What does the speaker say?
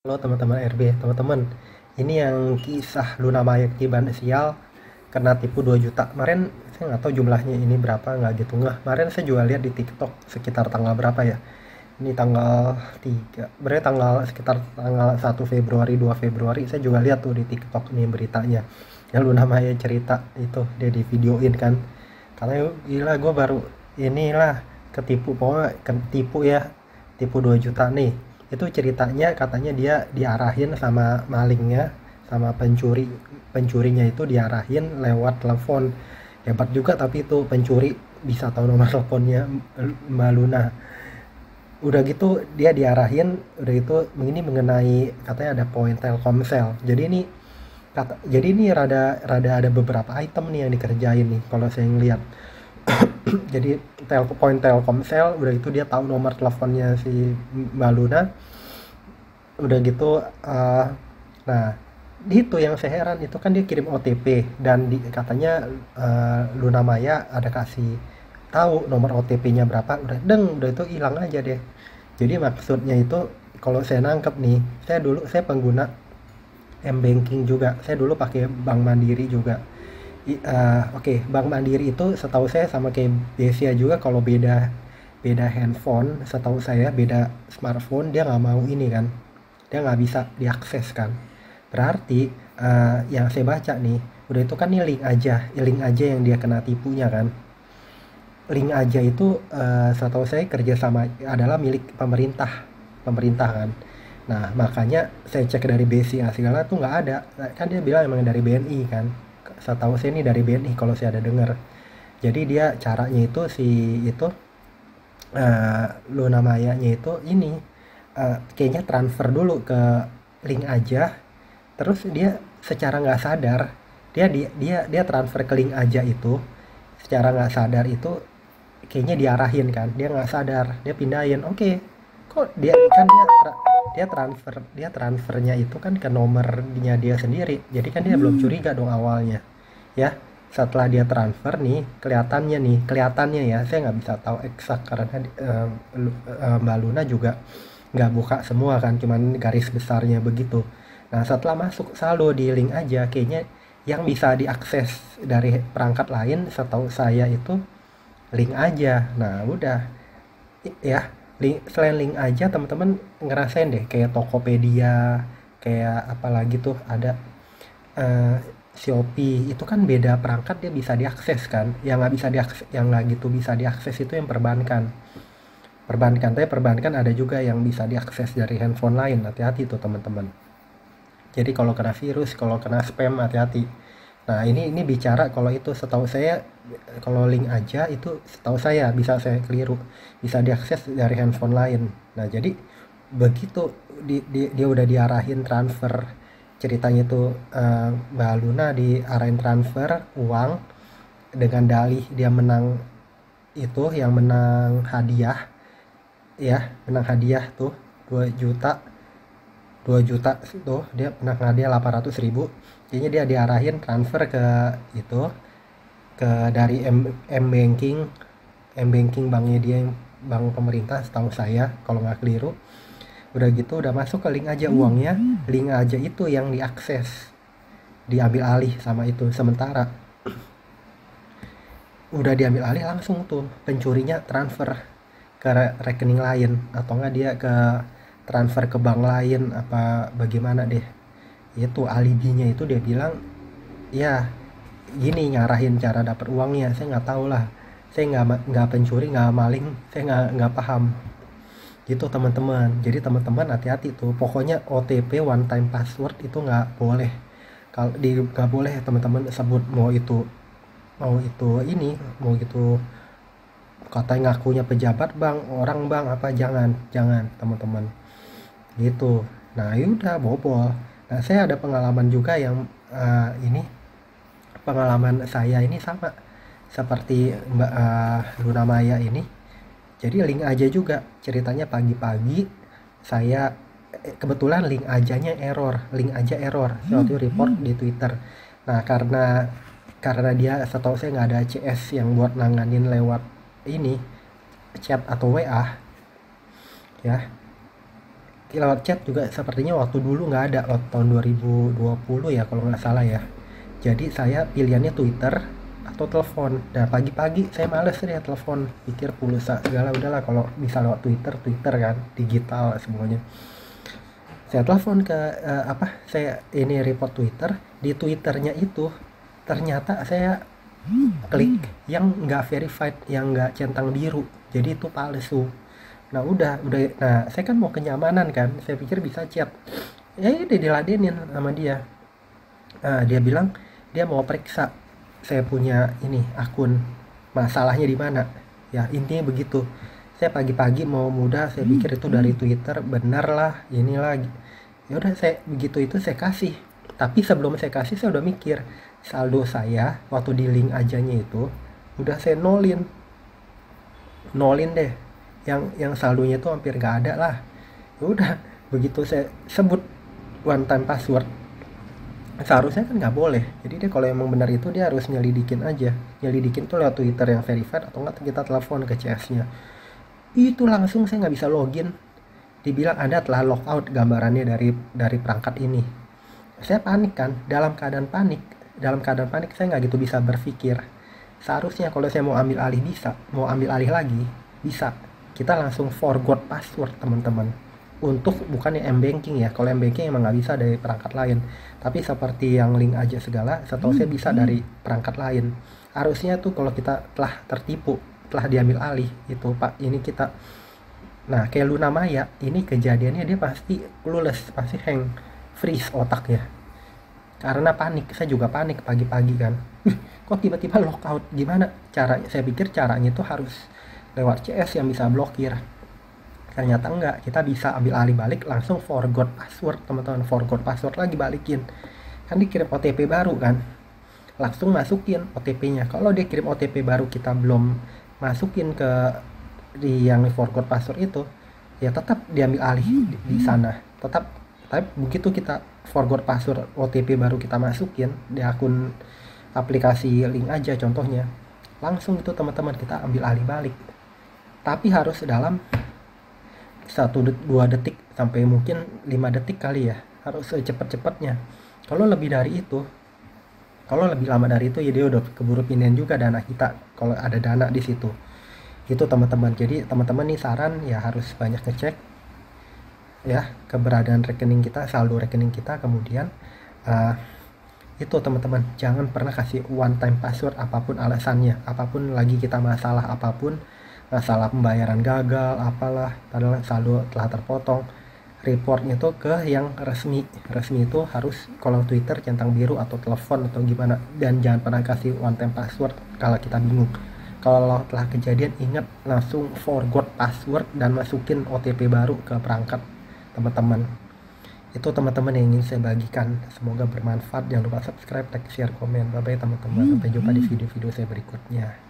Halo teman-teman RB, teman-teman. Ini yang kisah Luna Maya Kiban Sial kena tipu 2 juta. Kemarin saya nggak tahu jumlahnya ini berapa, nggak gitu nggak. Kemarin saya juga lihat di TikTok sekitar tanggal berapa ya. Ini tanggal 3, berarti sekitar tanggal 1 Februari, 2 Februari saya juga lihat tuh di TikTok nih beritanya. Yang Luna Maya cerita itu dia di videoin kan. Katanya gila gue baru inilah ketipu, pokoknya ketipu ya, tipu 2 juta nih. Itu ceritanya katanya dia diarahin sama malingnya, sama pencurinya itu diarahin lewat telepon. Hebat juga tapi itu pencuri bisa tahu nomor teleponnya Mbak Luna. Udah gitu dia diarahin, udah itu ini mengenai katanya ada poin Telkomsel. Jadi ini rada rada ada beberapa item nih yang dikerjain nih kalau saya ngeliat. Jadi poin Telkomsel, udah itu dia tahu nomor teleponnya si Mbak Luna. Udah gitu nah itu yang saya heran, itu kan dia kirim OTP dan katanya Luna Maya ada kasih tahu nomor OTP-nya berapa, udah itu hilang aja deh. Jadi maksudnya itu kalau saya nangkep nih, saya pengguna M-Banking juga, saya dulu pakai Bank Mandiri juga. Oke, Bank Mandiri itu setahu saya sama kayak BCA juga, kalau beda beda handphone, setahu saya beda smartphone, dia nggak mau ini kan, dia nggak bisa diakses kan. Berarti yang saya baca nih, udah itu kan ini link aja yang dia kena tipunya kan. Link aja itu setahu saya kerjasama adalah milik pemerintah kan. Nah makanya saya cek dari BCA segala tuh nggak ada, kan dia bilang emang dari BNI kan. Setahu saya ini dari BNI kalau saya ada dengar. Jadi dia caranya itu si itu Luna Maya-nya itu ini kayaknya transfer dulu ke link aja, terus dia secara nggak sadar dia transfer ke link aja itu, secara nggak sadar itu kayaknya diarahin kan, dia nggak sadar dia pindahin. Oke, kok dia kan dia transfernya itu kan ke nomornya dia sendiri, jadi kan dia belum curiga dong awalnya ya. Setelah dia transfer nih, kelihatannya ya, saya nggak bisa tahu eksak karena Mbak Luna juga nggak buka semua kan, cuman garis besarnya begitu. Nah setelah masuk saldo di link aja, kayaknya yang bisa diakses dari perangkat lain setahu saya itu link aja. Nah udah ya, selain link aja teman-teman ngerasain deh kayak Tokopedia, kayak apalagi tuh ada eh, Shopee, itu kan beda perangkat dia bisa diakses kan. Yang nggak bisa diakses, yang nggak gitu bisa diakses itu yang tapi perbankan ada juga yang bisa diakses dari handphone lain. Hati-hati tuh teman-teman. Jadi kalau kena virus, kalau kena spam, hati-hati. Nah ini bicara kalau itu setahu saya, kalau link aja itu setahu saya, bisa saya keliru, bisa diakses dari handphone lain. Nah jadi begitu dia udah diarahin transfer, ceritanya itu Mbak Luna diarahin transfer uang dengan dalih dia menang, itu yang menang hadiah ya, menang hadiah tuh 2 juta. 2 juta tuh dia menang hadiah 800.000. Kayaknya dia diarahin transfer ke itu, ke dari M-Banking. M-Banking banknya dia, bank pemerintah setahu saya kalau nggak keliru. Udah gitu udah masuk ke link aja uangnya, link aja itu yang diakses, diambil alih sama itu. Sementara udah diambil alih langsung tuh pencurinya transfer ke rekening lain, atau enggak dia ke transfer ke bank lain apa bagaimana deh. Itu alibinya itu dia bilang ya gini, nyarahin cara dapat uangnya. Saya nggak tahu lah, saya nggak pencuri, nggak maling, saya nggak paham gitu teman-teman. Jadi teman-teman hati-hati tuh, pokoknya OTP one time password itu nggak boleh, kalau nggak boleh teman-teman sebut. Mau itu ini, mau itu katanya ngakunya pejabat bank, orang bank apa, jangan jangan teman-teman gitu. Nah yaudah bobol. Nah saya ada pengalaman juga yang ini, pengalaman saya ini sama seperti Mbak Luna Maya ini. Jadi link aja juga ceritanya, pagi-pagi saya kebetulan link aja error, saya waktu itu report di Twitter. Nah karena dia setahu saya nggak ada CS yang buat nanganin lewat ini chat atau WA ya. lewat chat juga sepertinya waktu dulu nggak ada, waktu tahun 2020 ya kalau nggak salah ya. Jadi saya pilihannya Twitter atau telepon. Nah pagi-pagi saya males deh telepon, pikir pulsa segala, udahlah kalau bisa lewat Twitter, Twitter kan digital semuanya. Saya telepon ke saya ini report Twitter. Di Twitternya itu ternyata saya klik yang nggak verified, yang nggak centang biru, jadi itu palsu. Nah nah saya kan mau kenyamanan kan, saya pikir bisa chat, ya udah diladenin sama dia. Dia bilang dia mau periksa saya punya ini akun, masalahnya di mana, ya intinya begitu. Saya pagi-pagi mau muda, saya pikir itu dari Twitter, benar lah inilah. Ya udah saya begitu itu saya kasih, tapi sebelum saya kasih saya udah mikir saldo saya waktu di link ajanya itu udah saya nolin deh, yang saldonya itu hampir gak ada lah. Ya udah begitu saya sebut one time password, seharusnya kan nggak boleh. Jadi dia kalau emang benar itu dia harus nyelidikin aja, nyelidikin tuh lewat Twitter yang verified atau enggak kita telepon ke CS-nya. Itu langsung saya nggak bisa login, dibilang Anda telah logout gambarannya dari perangkat ini. Saya panik kan, dalam keadaan panik saya nggak gitu bisa berpikir. Seharusnya kalau saya mau ambil alih mau ambil alih lagi bisa, kita langsung forgot password teman-teman. Untuk bukannya m-banking ya, kalau m-banking emang nggak bisa dari perangkat lain, tapi seperti yang link aja segala setahu saya bisa dari perangkat lain. Harusnya tuh kalau kita telah tertipu, telah diambil alih itu Pak, ini kita. Nah kayak Luna Maya ini kejadiannya dia pasti clueless, pasti hang, freeze otaknya karena panik. Saya juga panik pagi-pagi kan, kok tiba-tiba lockout, gimana caranya? Saya pikir caranya itu harus lewat CS yang bisa blokir, ternyata enggak. Kita bisa ambil alih balik langsung forgot password teman-teman, forgot password lagi balikin, kan dikirim OTP baru kan, langsung masukin OTP-nya. Kalau dia kirim OTP baru kita belum masukin ke di yang forgot password itu, ya tetap diambil alih di sana tetap. Tapi begitu kita forgot password, OTP baru kita masukin di akun aplikasi link aja contohnya, langsung itu teman-teman kita ambil alih balik. Tapi harus dalam 1-2 detik sampai mungkin 5 detik kali ya, harus secepat-cepatnya. Kalau lebih dari itu, kalau lebih lama dari itu ya dia udah keburu pindahin juga dana kita kalau ada dana di situ. Itu teman-teman. Jadi teman-teman nih saran ya harus banyak ngecek ya keberadaan rekening kita, saldo rekening kita. Kemudian itu teman-teman, jangan pernah kasih one time password apapun alasannya, apapun lagi kita masalah apapun, masalah pembayaran gagal apalah, padahal saldo telah terpotong, reportnya tuh ke yang resmi itu harus kolom Twitter centang biru atau telepon atau gimana. Dan jangan pernah kasih one time password kalau kita bingung. Kalau telah kejadian ingat langsung forgot password dan masukin OTP baru ke perangkat teman-teman. Itu teman-teman yang ingin saya bagikan, semoga bermanfaat. Jangan lupa subscribe, like, share, komen. Bye bye teman-teman, sampai jumpa di video-video saya berikutnya.